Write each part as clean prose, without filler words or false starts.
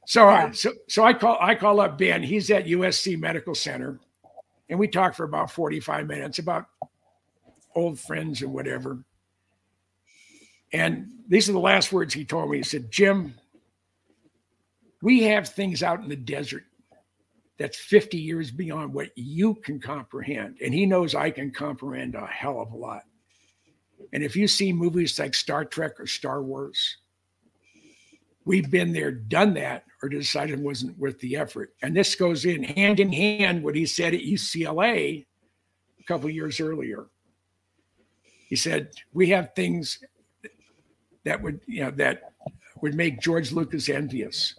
So I call up Ben. He's at USC Medical Center, and we talked for about 45 minutes about old friends and whatever. And these are the last words he told me. He said, Jim, we have things out in the desert that's 50 years beyond what you can comprehend. And he knows I can comprehend a hell of a lot. And if you see movies like Star Trek or Star Wars, we've been there, done that, or decided it wasn't worth the effort. And this goes in hand what he said at UCLA a couple of years earlier. He said, we have things that would make George Lucas envious.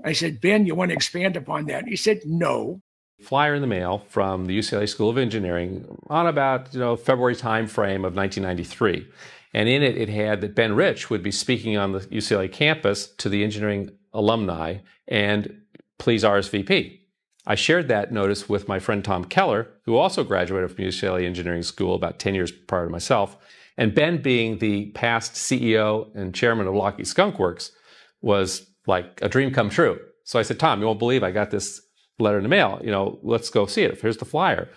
I said, Ben, you want to expand upon that? He said, no. Flyer in the mail from the UCLA School of Engineering on about February timeframe of 1993. And in it, it had that Ben Rich would be speaking on the UCLA campus to the engineering alumni and please RSVP. I shared that notice with my friend Tom Keller, who also graduated from UCLA Engineering School about 10 years prior to myself. And Ben, being the past CEO and chairman of Lockheed Skunk Works, was like a dream come true. So I said, Tom, you won't believe I got this letter in the mail. Let's go see it. Here's the flyer.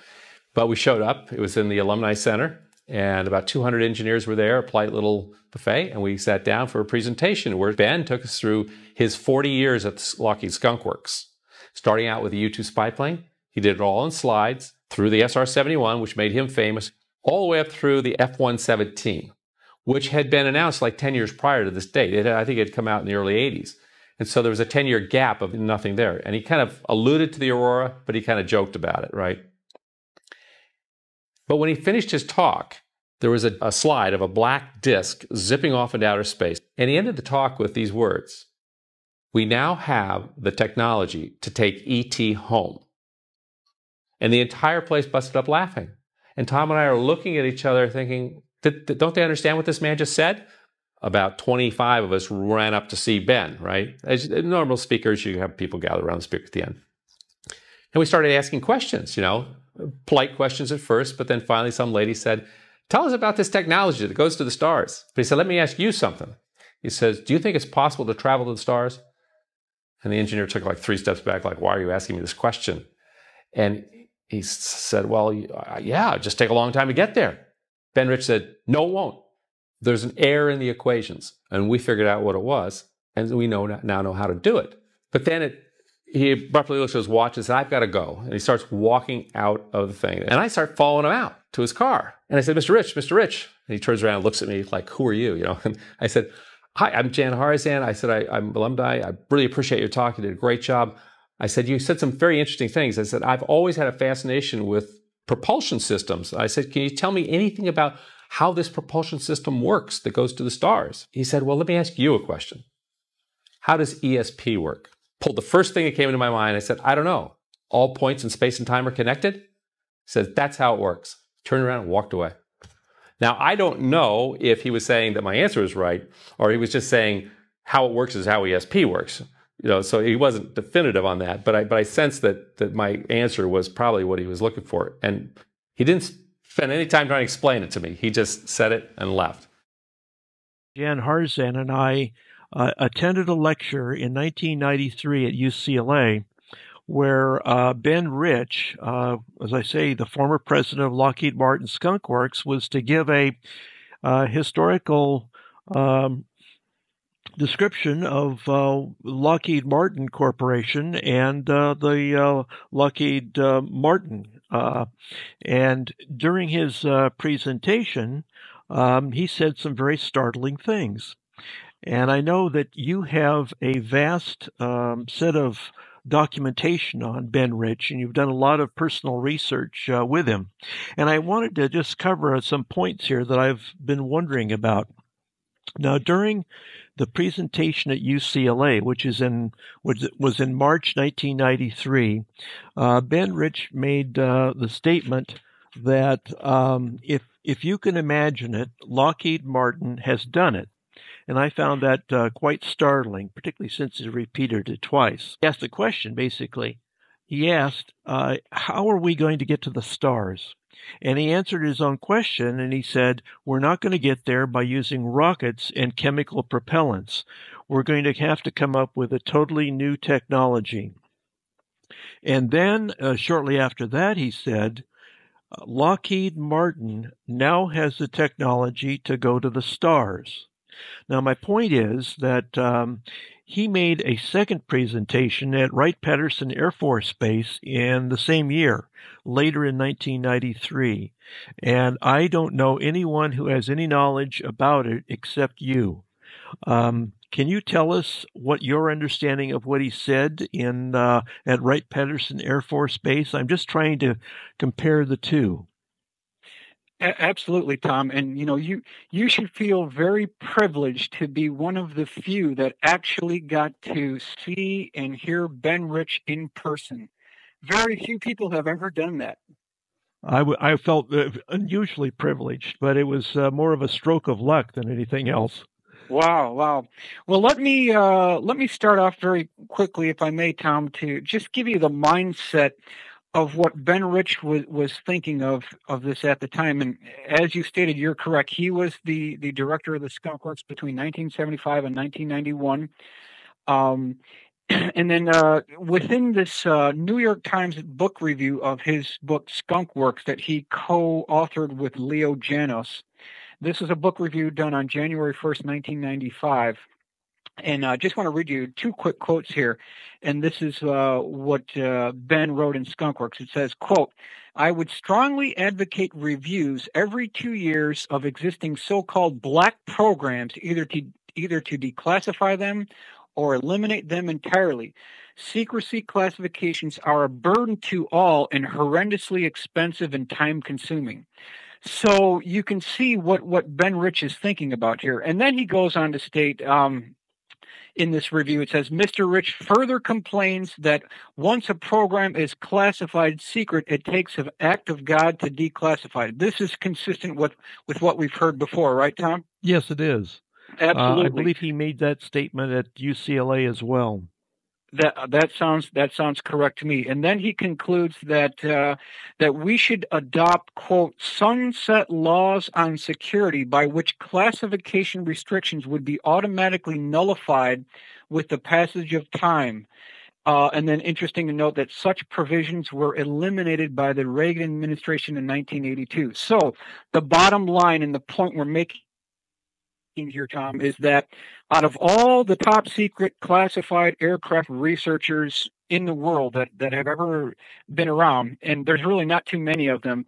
But we showed up. It was in the Alumni Center, and about 200 engineers were there, a polite little buffet, and we sat down for a presentation where Ben took us through his 40 years at Lockheed Skunk Works. Starting out with the U-2 spy plane, he did it all in slides, through the SR-71, which made him famous, all the way up through the F-117, which had been announced like 10 years prior to this date. I think it had come out in the early 80s. And so there was a 10-year gap of nothing there. And he kind of alluded to the Aurora, but he kind of joked about it, right? But when he finished his talk, there was a slide of a black disc zipping off into outer space. And he ended the talk with these words: we now have the technology to take ET home. And the entire place busted up laughing. And Tom and I are looking at each other thinking, don't they understand what this man just said? About 25 of us ran up to see Ben, right? As normal speakers, you have people gather around the speaker at the end. And we started asking questions, polite questions at first, but then finally some lady said, tell us about this technology that goes to the stars. But he said, let me ask you something. He says, do you think it's possible to travel to the stars? And the engineer took like 3 steps back, like, why are you asking me this question? And he said, well, yeah, it'd just take a long time to get there. Ben Rich said, no, it won't. There's an error in the equations. And we figured out what it was. And we now know how to do it. But then he abruptly looks at his watch and said, I've got to go. And he starts walking out of the thing. And I start following him out to his car. And I said, Mr. Rich, Mr. Rich. And he turns around and looks at me like, who are you? And I said, hi, I'm Jan Harzan. I said, I'm alumni. I really appreciate your talk. You did a great job. I said, you said some very interesting things. I said, I've always had a fascination with propulsion systems. I said, can you tell me anything about how this propulsion system works that goes to the stars? He said, well, let me ask you a question. How does ESP work? Pulled the first thing that came into my mind. I said, I don't know. All points in space and time are connected? He said, that's how it works. Turned around and walked away. Now, I don't know if he was saying that my answer was right, or he was just saying how it works is how ESP works. So he wasn't definitive on that, but I sensed that my answer was probably what he was looking for. And he didn't spend any time trying to explain it to me. He just said it and left. Jan Harzan and I attended a lecture in 1993 at UCLA where Ben Rich, as I say, the former president of Lockheed Martin Skunk Works, was to give a historical description of Lockheed Martin Corporation and the Lockheed Martin. And during his presentation, he said some very startling things. And I know that you have a vast set of documentation on Ben Rich, and you've done a lot of personal research with him. And I wanted to just cover some points here that I've been wondering about. Now, during the presentation at UCLA, which was in March 1993, Ben Rich made the statement that if you can imagine it, Lockheed Martin has done it. And I found that quite startling, particularly since he repeated it twice. He asked a question, basically. He asked, how are we going to get to the stars? And he answered his own question, and he said, we're not going to get there by using rockets and chemical propellants. We're going to have to come up with a totally new technology. And then shortly after that, he said, Lockheed Martin now has the technology to go to the stars. Now, my point is that he made a second presentation at Wright-Patterson Air Force Base in the same year, later in 1993. And I don't know anyone who has any knowledge about it except you. Can you tell us what your understanding of what he said in at Wright-Patterson Air Force Base? I'm just trying to compare the two. Absolutely, Tom. And you should feel very privileged to be one of the few that actually got to see and hear Ben Rich in person. Very few people have ever done that. I felt unusually privileged, but it was more of a stroke of luck than anything else. Wow, wow. Well, let me start off very quickly, if I may, Tom, to just give you the mindset of what Ben Rich was thinking of this at the time. And as you stated, you're correct. He was the director of the Skunk Works between 1975 and 1991. Um, and then within this New York Times book review of his book Skunk Works that he co-authored with Leo Janos, this is a book review done on January 1st, 1995. And I just want to read you two quick quotes here. And this is what Ben wrote in Skunkworks. It says, quote, I would strongly advocate reviews every 2 years of existing so-called black programs, either to declassify them or eliminate them entirely. Secrecy classifications are a burden to all and horrendously expensive and time-consuming. So you can see what Ben Rich is thinking about here. And then he goes on to state, in this review, it says, Mr. Rich further complains that once a program is classified secret, it takes an act of God to declassify it. This is consistent with what we've heard before, right, Tom? Yes, it is. Absolutely. I believe he made that statement at UCLA as well. That sounds correct to me. And then he concludes that that we should adopt, quote, sunset laws on security by which classification restrictions would be automatically nullified with the passage of time. And then interesting to note that such provisions were eliminated by the Reagan administration in 1982. So the bottom line and the point we're making here, Tom, is that out of all the top secret classified aircraft researchers in the world that have ever been around, and there's really not too many of them,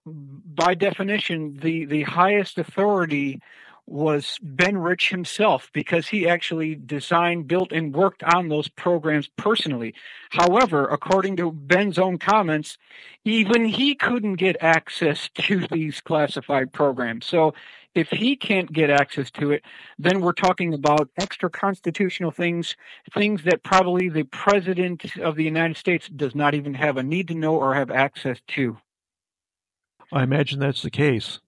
by definition, the highest authority was Ben Rich himself, because he actually designed, built, and worked on those programs personally. However, according to Ben's own comments, even he couldn't get access to these classified programs. So if he can't get access to it, then we're talking about extra constitutional things that probably the president of the United States does not even have a need to know or have access to. I imagine that's the case.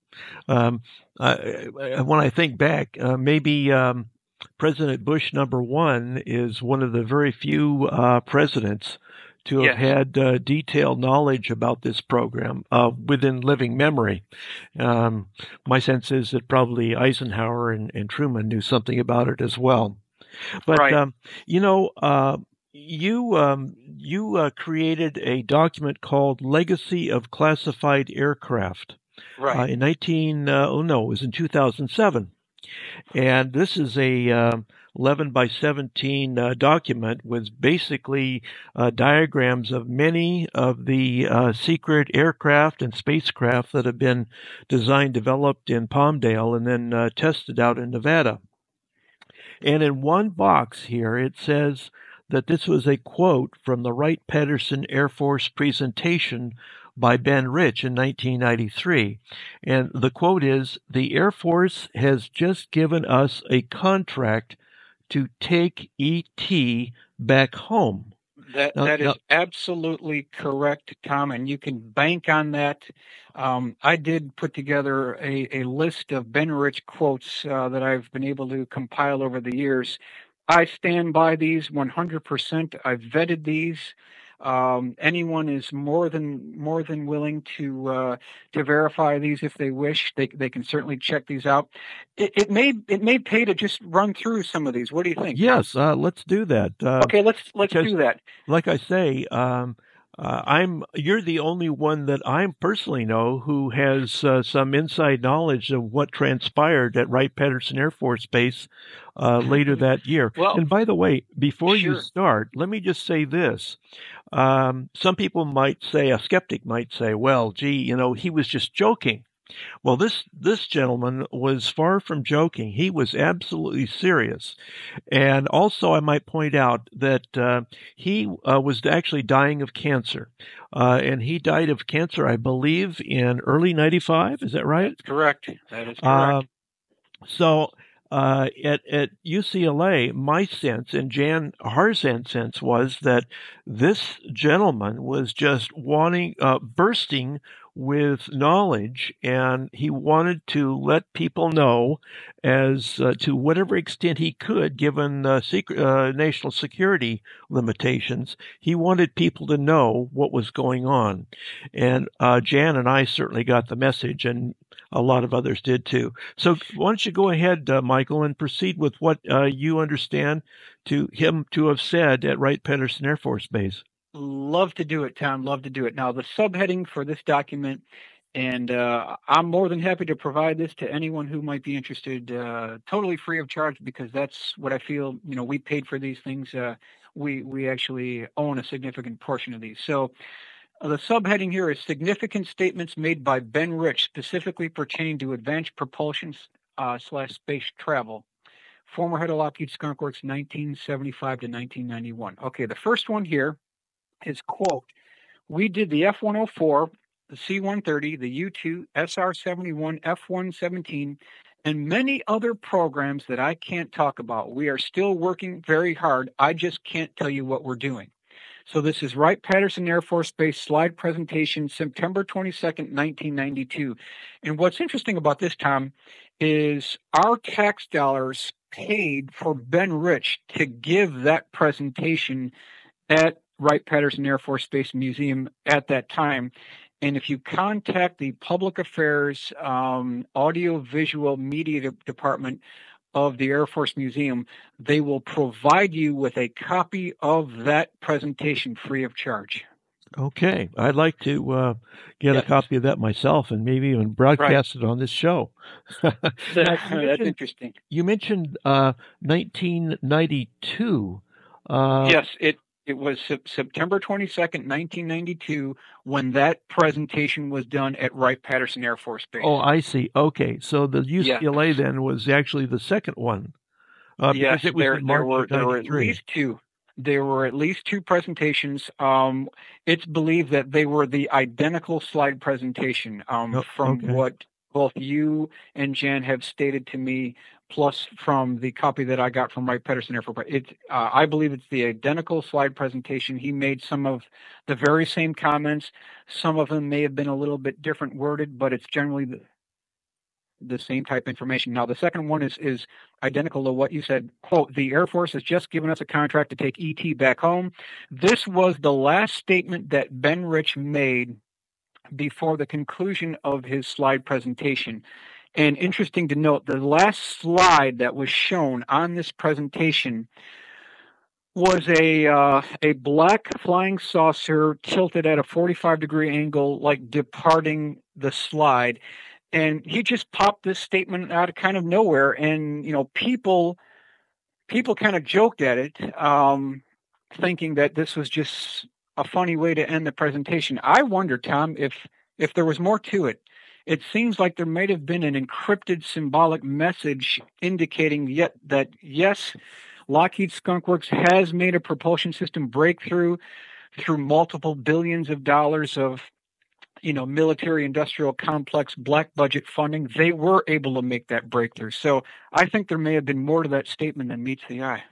When I think back, maybe President Bush #1 is one of the very few presidents to have had detailed knowledge about this program within living memory. My sense is that probably Eisenhower and Truman knew something about it as well. But Right. You created a document called Legacy of Classified Aircraft. Right. It was in 2007. And this is a 11 by 17 document with basically diagrams of many of the secret aircraft and spacecraft that have been designed, developed in Palmdale, and then tested out in Nevada. And in one box here, it says that this was a quote from the Wright-Patterson Air Force presentation by Ben Rich in 1993. And the quote is, the Air Force has just given us a contract to take ET back home. That is absolutely correct, Tom, and you can bank on that. I did put together a list of Ben Rich quotes that I've been able to compile over the years. I stand by these 100%. I've vetted these. Anyone is more than willing to verify these if they wish. They can certainly check these out. It may pay to just run through some of these. What do you think? Yes, let's do that. Okay, let's because, do that. like I say, you're the only one that I personally know who has some inside knowledge of what transpired at Wright-Patterson Air Force Base later that year. Well, and by the way, before you sure. start, let me just say this. Some people might say, a skeptic might say, well, gee, he was just joking. Well, this gentleman was far from joking. He was absolutely serious. And also, I might point out that he was actually dying of cancer. And he died of cancer, I believe, in early 95. Is that right? That's correct. That is correct. So at UCLA, my sense and Jan Harzan's sense was that this gentleman was just bursting with knowledge, and he wanted to let people know, as to whatever extent he could, given national security limitations. He wanted people to know what was going on, and Jan and I certainly got the message, and a lot of others did too. So why don't you go ahead, Michael, and proceed with what you understand to him to have said at Wright-Patterson Air Force Base. Love to do it, Tom. Love to do it. Now, the subheading for this document, and I'm more than happy to provide this to anyone who might be interested, totally free of charge, because that's what I feel. We paid for these things. We actually own a significant portion of these. So the subheading here is significant statements made by Ben Rich, specifically pertaining to advanced propulsion / space travel. Former head of Lockheed Skunk Works, 1975 to 1991. Okay, the first one here is, quote, we did the F-104, the C-130, the U-2, SR-71, F-117, and many other programs that I can't talk about. We are still working very hard. I just can't tell you what we're doing. So this is Wright-Patterson Air Force Base slide presentation, September 22nd, 1992. And what's interesting about this, Tom, is our tax dollars paid for Ben Rich to give that presentation at Wright-Patterson Air Force Space Museum at that time. And if you contact the Public Affairs Audio-Visual Media Department of the Air Force Museum, they will provide you with a copy of that presentation free of charge. Okay. I'd like to get a copy of that myself and maybe even broadcast it on this show. That's interesting. You mentioned 1992. Yes, it was September 22nd, 1992, when that presentation was done at Wright-Patterson Air Force Base. Oh, I see. Okay. So the UCLA then was actually the second one. Yes, there were at least two. There were at least two presentations. It's believed that they were the identical slide presentation from what both you and Jan have stated to me, plus from the copy that I got from Wright-Patterson Air Force. I believe it's the identical slide presentation. He made some of the very same comments. Some of them may have been a little bit different worded, but it's generally the same type of information. Now, the second one is identical to what you said. Quote, the Air Force has just given us a contract to take ET back home. This was the last statement that Ben Rich made before the conclusion of his slide presentation. And interesting to note, the last slide that was shown on this presentation was a black flying saucer tilted at a 45-degree angle, like departing the slide. And he just popped this statement out of kind of nowhere, and people kind of joked at it, thinking that this was just a funny way to end the presentation. I wonder, Tom, if there was more to it. It seems like there might have been an encrypted symbolic message indicating that yes, Lockheed Skunk Works has made a propulsion system breakthrough through multiple billions of dollars of military industrial complex black budget funding. They were able to make that breakthrough. So I think there may have been more to that statement than meets the eye.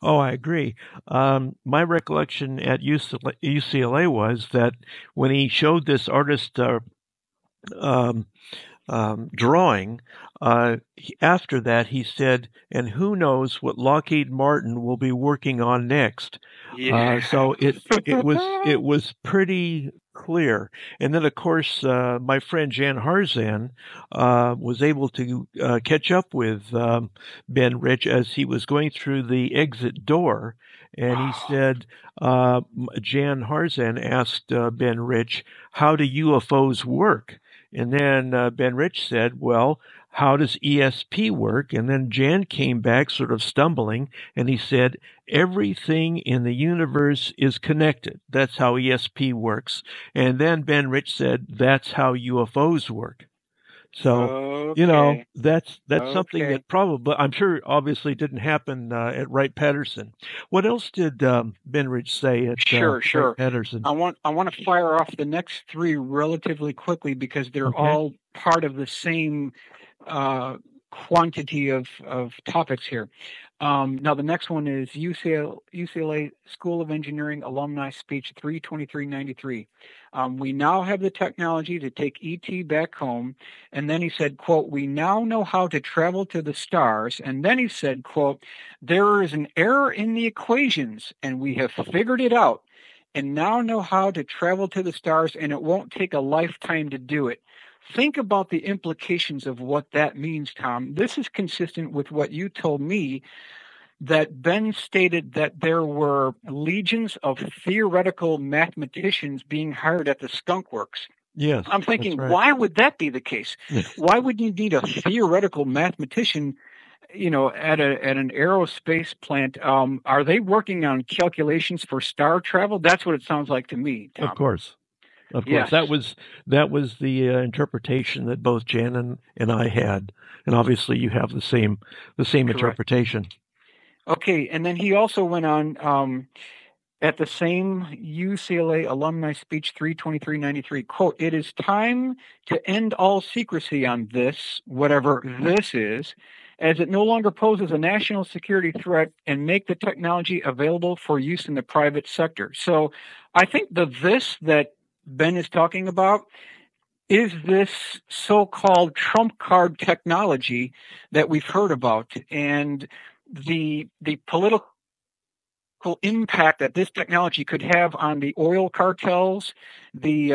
Oh, I agree. My recollection at UCLA was that when he showed this artist drawing, after that he said, "And who knows what Lockheed Martin will be working on next?" Yeah. So it was pretty clear. And then, of course, my friend Jan Harzan was able to catch up with Ben Rich as he was going through the exit door. And he said, Jan Harzan asked Ben Rich, "How do UFOs work?" And then Ben Rich said, "Well, how does ESP work?" And then Jan came back sort of stumbling, and he said, "Everything in the universe is connected. That's how ESP works." And then Ben Rich said, "That's how UFOs work." So, Okay. that's something Okay. that probably, I'm sure, obviously didn't happen at Wright Patterson. What else did Ben Rich say at Sure, Wright sure. Patterson? I want to fire off the next three relatively quickly because they're Okay. all part of the same uh, quantity of topics here. Now, the next one is UCLA School of Engineering Alumni Speech 32393. We now have the technology to take ET back home. And then he said, quote, "We now know how to travel to the stars." And then he said, quote, "There is an error in the equations, and we have figured it out and now know how to travel to the stars, and it won't take a lifetime to do it." Think about the implications of what that means, Tom. This is consistent with what you told me that Ben stated that there were legions of theoretical mathematicians being hired at the Skunk Works. Yes, I'm that's thinking, right. why would that be the case? Why would you need a theoretical mathematician, at an aerospace plant? Are they working on calculations for star travel? That's what it sounds like to me, Of Tom. course. Of course, Yes, that was the interpretation that both Jan and I had, and obviously you have the same correct. interpretation. Okay, and then he also went on at the same UCLA alumni speech 32393, quote, "It is time to end all secrecy on this, whatever this is, as it no longer poses a national security threat, and make the technology available for use in the private sector." So I think the this that Ben is talking about is this so-called trump card technology that we've heard about, and the political impact that this technology could have on the oil cartels, the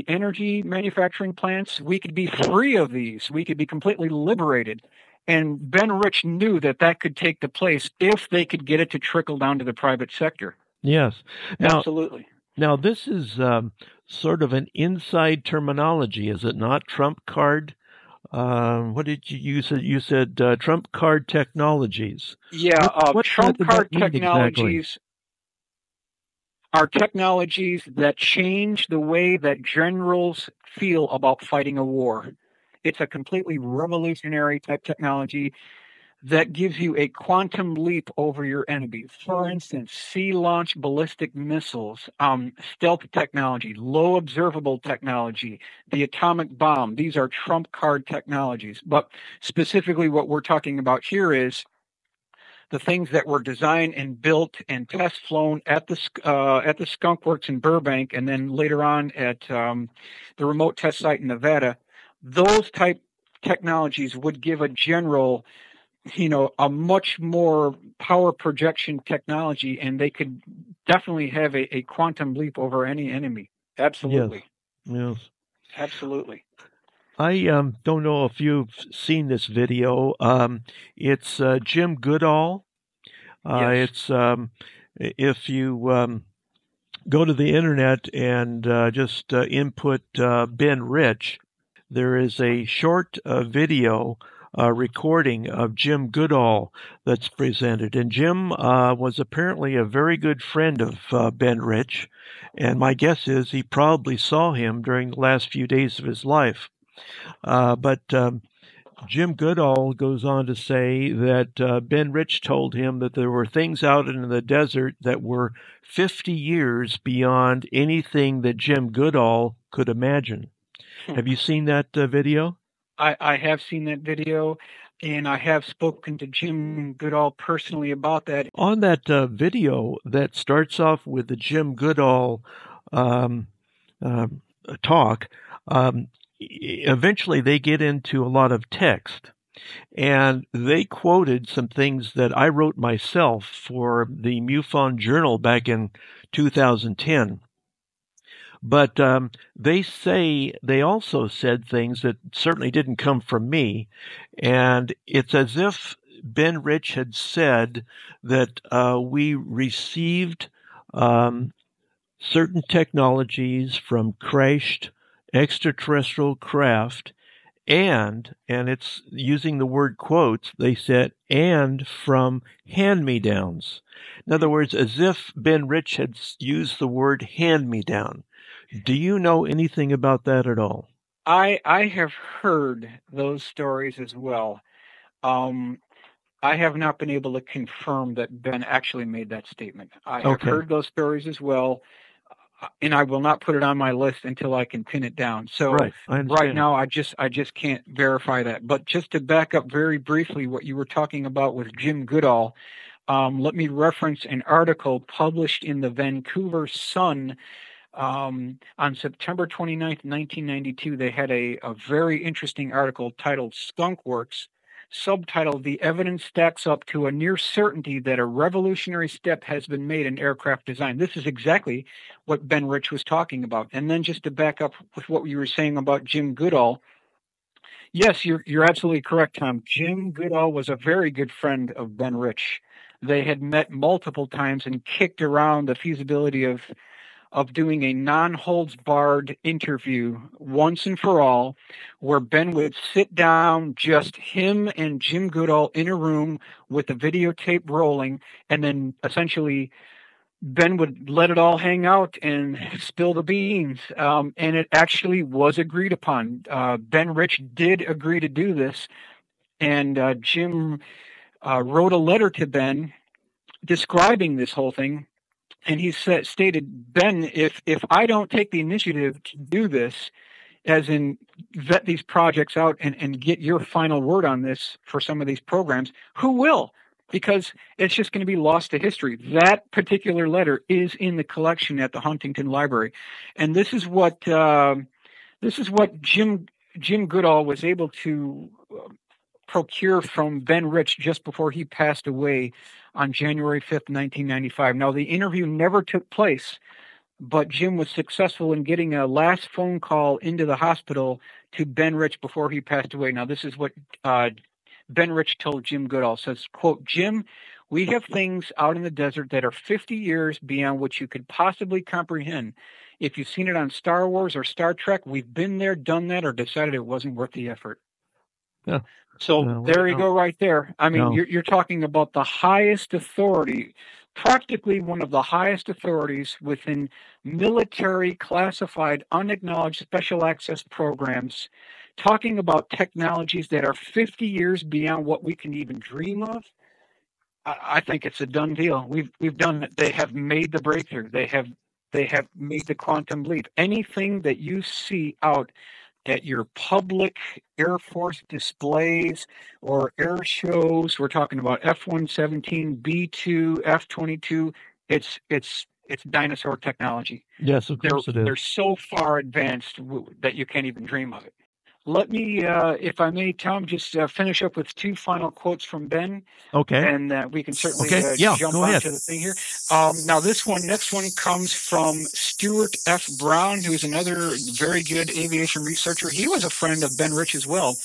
energy manufacturing plants. We could be free of these. We could be completely liberated. And Ben Rich knew that that could take the place if they could get it to trickle down to the private sector. Yes. Now, Absolutely. now this is sort of an inside terminology, is it not? Trump card. What did you said? You said Trump card technologies. Yeah, What trump did that card mean exactly? technologies are technologies that change the way that generals feel about fighting a war. It's a completely revolutionary type technology that gives you a quantum leap over your enemy. For instance, sea launch ballistic missiles, stealth technology, low observable technology, the atomic bomb. These are trump card technologies. But specifically, what we're talking about here is the things that were designed and built and test flown at the Skunk Works in Burbank, and then later on at the remote test site in Nevada. Those type technologies would give a general, a much more power projection technology, and they could definitely have a quantum leap over any enemy. Yes. Absolutely, Yes. absolutely. I don't know if you've seen this video. It's Jim Goodall. Yes. It's if you go to the internet and just input Ben Rich, there is a short video recording of Jim Goodall that's presented. And Jim was apparently a very good friend of Ben Rich. And my guess is he probably saw him during the last few days of his life. But Jim Goodall goes on to say that Ben Rich told him that there were things out in the desert that were 50 years beyond anything that Jim Goodall could imagine. Have you seen that video? I have seen that video, and I have spoken to Jim Goodall personally about that. On that video that starts off with the Jim Goodall um, talk, eventually they get into a lot of text. And they quoted some things that I wrote myself for the MUFON Journal back in 2010. But they also said things that certainly didn't come from me. And it's as if Ben Rich had said that we received certain technologies from crashed extraterrestrial craft, and it's using the word quotes, they said, and from hand-me-downs. In other words, as if Ben Rich had used the word hand-me-down. Do you know anything about that at all? I have heard those stories as well. I have not been able to confirm that Ben actually made that statement. I have heard those stories as well, and I will not put it on my list until I can pin it down. So right now, I just can't verify that. But just to back up very briefly what you were talking about with Jim Goodall, let me reference an article published in the Vancouver Sun on September 29th, 1992. They had a very interesting article titled Skunk Works, subtitled "The Evidence Stacks Up to a Near Certainty That a Revolutionary Step Has Been Made in Aircraft Design." This is exactly what Ben Rich was talking about. And then just to back up with what you were saying about Jim Goodall, yes, you're absolutely correct, Tom. Jim Goodall was a very good friend of Ben Rich. They had met multiple times and kicked around the feasibility of doing a non-holds-barred interview once and for all, where Ben would sit down, just him and Jim Goodall in a room with the videotape rolling, and then essentially Ben would let it all hang out and spill the beans. And it actually was agreed upon. Ben Rich did agree to do this, and Jim wrote a letter to Ben describing this whole thing. And he stated, Ben, if I don't take the initiative to do this, as in vet these projects out and get your final word on this for some of these programs, who will? Because it's just going to be lost to history. That particular letter is in the collection at the Huntington Library. And this is what Jim Goodall was able to procure from Ben Rich just before he passed away on January 5th, 1995. Now, the interview never took place, but Jim was successful in getting a last phone call into the hospital to Ben Rich before he passed away. Now, this is what Ben Rich told Jim Goodall. Says, quote, "Jim, we have things out in the desert that are 50 years beyond what you could possibly comprehend. If you've seen it on Star Wars or Star Trek, we've been there, done that, or decided it wasn't worth the effort." Yeah. So there you go right there. I mean, you're talking about the highest authority, practically one of the highest authorities within military classified, unacknowledged special access programs, talking about technologies that are 50 years beyond what we can even dream of. I think it's a done deal. We've done it. They have made the breakthrough. They have made the quantum leap. Anything that you see out at your public Air Force displays or air shows, we're talking about F-117, B-2, F-22. It's dinosaur technology. Yes, of course it is. They're so far advanced that you can't even dream of it. Let me, if I may, Tom, just finish up with two final quotes from Ben. Okay. And we can certainly jump go ahead. onto the thing here. Now, next one comes from Stuart F. Brown, who is another very good aviation researcher. He was a friend of Ben Rich as well.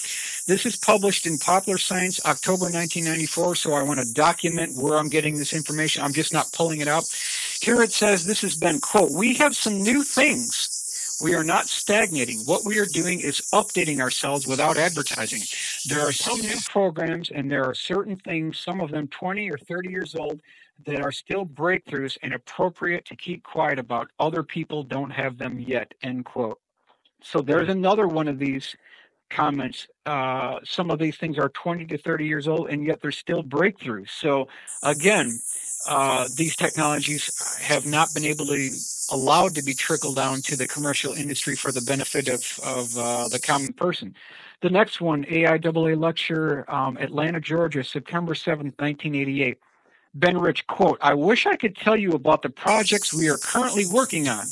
This is published in Popular Science, October 1994, so I want to document where I'm getting this information. I'm just not pulling it up. Here it says, this has been, quote, "We have some new things. We are not stagnating. What we are doing is updating ourselves without advertising. There are some new programs, and there are certain things, some of them 20 or 30 years old, that are still breakthroughs and appropriate to keep quiet about. Other people don't have them yet," end quote. So there's another one of these comments. Some of these things are 20 to 30 years old, and yet they're still breakthroughs. So again, these technologies have not been allowed to be trickled down to the commercial industry for the benefit of the common person. The next one, AIAA lecture, Atlanta, Georgia, September 7th, 1988. Ben Rich, quote, "I wish I could tell you about the projects we are currently working on.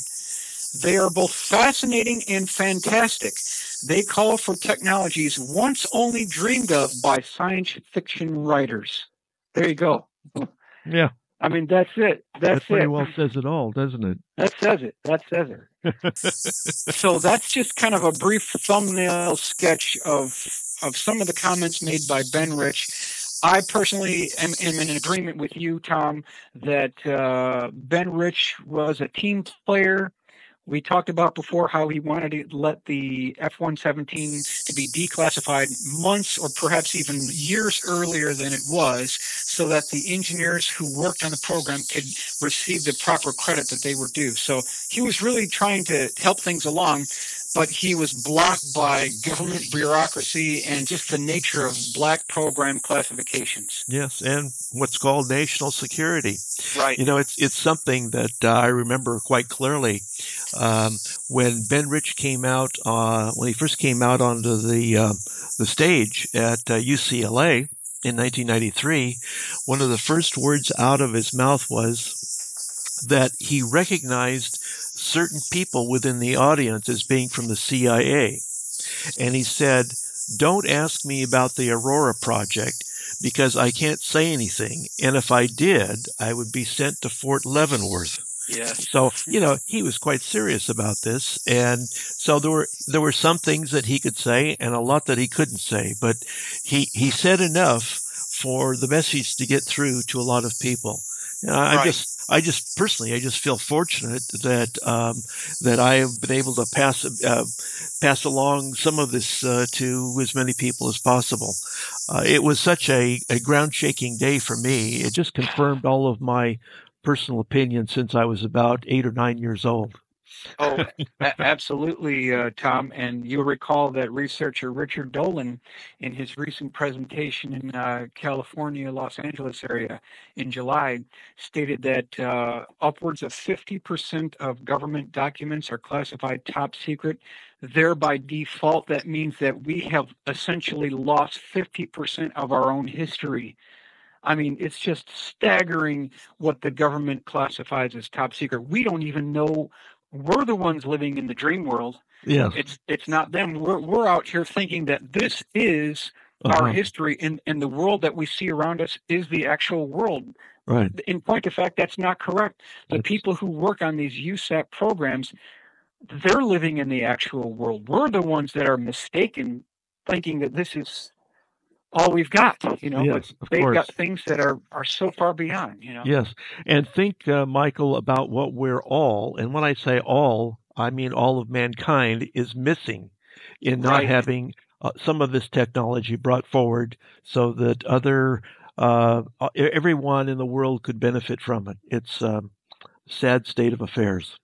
They are both fascinating and fantastic. They call for technologies once only dreamed of by science fiction writers. There you go. Yeah. I mean, that's it. That pretty well says it all, doesn't it? That says it. That says it. So that's just kind of a brief thumbnail sketch of some of the comments made by Ben Rich. I personally am in agreement with you, Tom, that Ben Rich was a team player. We talked about before how he wanted to let the F-117 to be declassified months or perhaps even years earlier than it was, so that the engineers who worked on the program could receive the proper credit that they were due. So he was really trying to help things along, but he was blocked by government bureaucracy and just the nature of black program classifications. Yes, and what's called national security. Right. You know, it's something that I remember quite clearly. When Ben Rich came out, when he first came out onto the stage at UCLA in 1993, one of the first words out of his mouth was that he recognized certain people within the audience as being from the CIA. And he said, "Don't ask me about the Aurora project because I can't say anything. And if I did, I would be sent to Fort Leavenworth." Yes. So, you know, he was quite serious about this. And so there were some things that he could say and a lot that he couldn't say, but he said enough for the message to get through to a lot of people. Right. I just personally, I just feel fortunate that that I have been able to pass along some of this to as many people as possible. It was such a ground shaking day for me. It just confirmed all of my personal opinions since I was about 8 or 9 years old. Oh, absolutely, Tom. And you'll recall that researcher Richard Dolan, in his recent presentation in California, Los Angeles area in July, stated that upwards of 50% of government documents are classified top secret. There, by default, that means that we have essentially lost 50% of our own history. I mean, it's just staggering what the government classifies as top secret. We don't even know we're the ones living in the dream world. Yes. It's not them. We're out here thinking that this is our history, and the world that we see around us is the actual world. Right. In point of fact, that's not correct. The people who work on these USAP programs, they're living in the actual world. We're the ones that are mistaken, thinking that this is all we've got, you know, Yes, but they've got things that are so far beyond, you know. Yes. And think, Michael, about what we're all, and when I say all, I mean all of mankind is missing in not having some of this technology brought forward so that everyone in the world could benefit from it. It's a sad state of affairs.